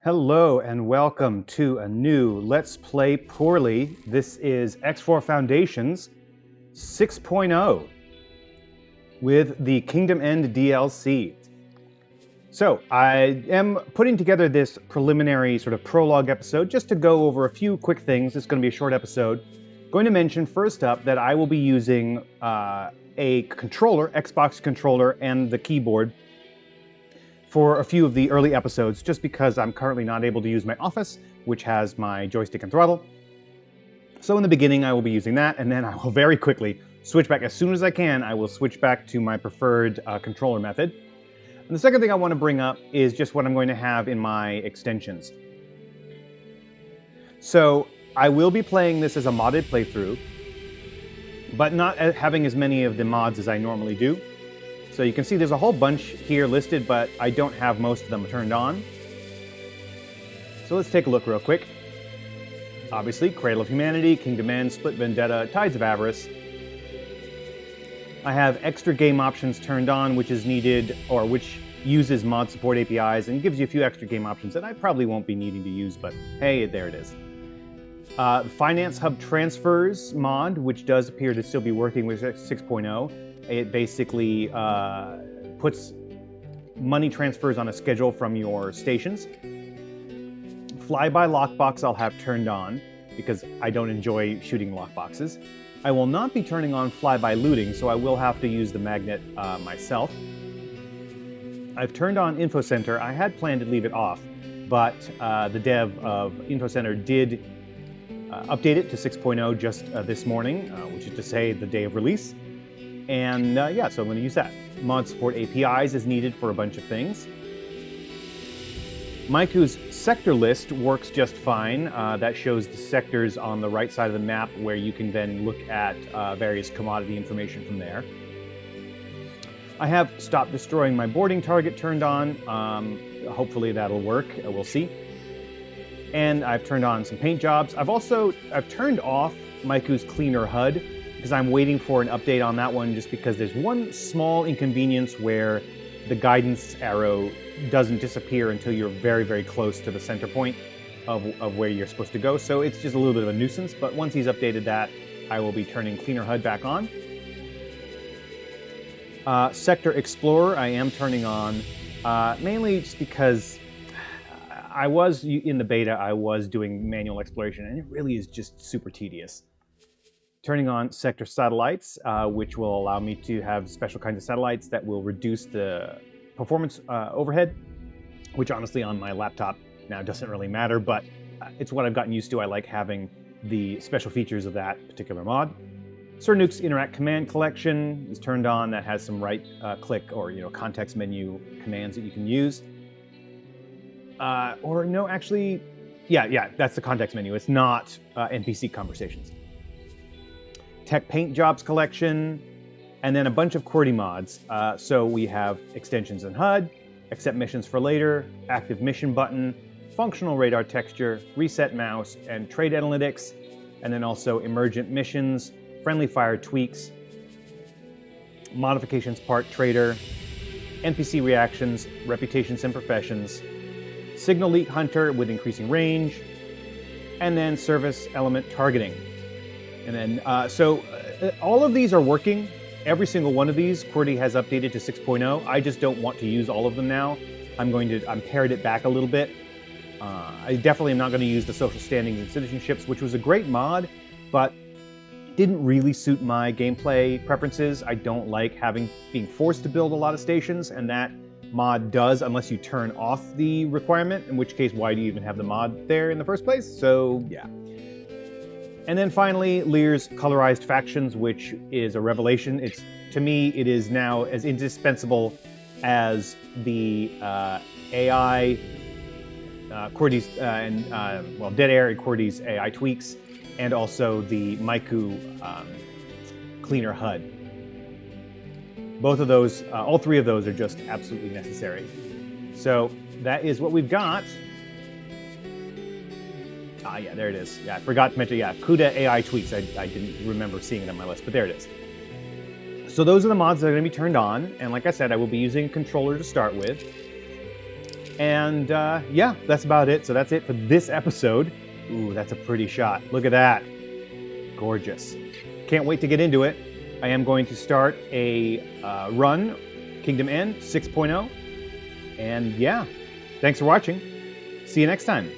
Hello and welcome to a new Let's Play Poorly. This is X4 Foundations 6.0 with the Kingdom End DLC. So I am putting together this preliminary sort of prologue episode just to go over a few quick things. It's going to be a short episode. Going to mention first up that I will be using a controller, Xbox controller, and the keyboard for a few of the early episodes, just because I'm currently not able to use my Office, which has my joystick and throttle. So in the beginning, I will be using that, and then I will very quickly switch back. As soon as I can, I will switch back to my preferred controller method. And the second thing I want to bring up is just what I'm going to have in my extensions. So I will be playing this as a modded playthrough, but not having as many of the mods as I normally do. So you can see there's a whole bunch here listed, but I don't have most of them turned on. So let's take a look real quick. Obviously, Cradle of Humanity, Kingdom End, Split Vendetta, Tides of Avarice. I have extra game options turned on, which is needed, or which uses mod support APIs and gives you a few extra game options that I probably won't be needing to use, but hey, there it is. Finance Hub Transfers mod, which does appear to still be working with 6.0. It basically puts money transfers on a schedule from your stations. Flyby Lockbox I'll have turned on because I don't enjoy shooting lockboxes. I will not be turning on flyby looting, so I will have to use the magnet myself. I've turned on Info Center. I had planned to leave it off, but the dev of Info Center did update it to 6.0 just this morning, which is to say the day of release. And yeah, so I'm going to use that. Mod support APIs is needed for a bunch of things. Maiku's sector list works just fine. That shows the sectors on the right side of the map where you can then look at various commodity information from there. I have Stop Destroying My Boarding Target turned on. Hopefully that'll work. We'll see. And I've turned on some paint jobs. I've turned off Maiku's Cleaner HUD, because I'm waiting for an update on that one, just because there's one small inconvenience where the guidance arrow doesn't disappear until you're very, very close to the center point of where you're supposed to go. So it's just a little bit of a nuisance, but once he's updated that, I will be turning Cleaner HUD back on. Sector Explorer I am turning on, mainly just because I was, in the beta, I was doing manual exploration, and it really is just super tedious. Turning on SectorSatellites, which will allow me to have special kinds of satellites that will reduce the performance overhead, which honestly on my laptop now doesn't really matter, but it's what I've gotten used to. I like having the special features of that particular mod. SirNukes Interact Command Collection is turned on. That has some right-click or context menu commands that you can use. Or no, actually, yeah, that's the context menu. It's not NPC conversations. Tech Paintjobs collection, and then a bunch of QWERTY mods. So we have extensions in HUD, accept missions for later, active mission button, functional radar texture, reset mouse, and trade analytics, and then also emergent missions, friendly fire tweaks, modifications part trader, NPC reactions, reputations and professions, signal leak hunter with increasing range, and then service element targeting. And then, all of these are working. Every single one of these, QWERTY has updated to 6.0. I just don't want to use all of them now. I'm pared it back a little bit. I definitely am not going to use the social standings and citizenships, which was a great mod, but didn't really suit my gameplay preferences. I don't like being forced to build a lot of stations, and that mod does, unless you turn off the requirement, in which case, why do you even have the mod there in the first place? So, yeah. And then finally, Lear's Colourized Factions, which is a revelation. To me, it is now as indispensable as the AI QWERTY's Dead Air and QWERTY's AI tweaks, and also the Maiku Cleaner HUD. Both of those, all three of those are just absolutely necessary. So that is what we've got. Yeah, there it is. Yeah, I forgot to mention, CUDA AI tweaks. I didn't remember seeing it on my list, but there it is. So those are the mods that are going to be turned on, and like I said, I will be using a controller to start with. And yeah, that's about it. So that's it for this episode. Ooh, that's a pretty shot. Look at that. Gorgeous. Can't wait to get into it. I am going to start a run, Kingdom End 6.0. And yeah, thanks for watching. See you next time.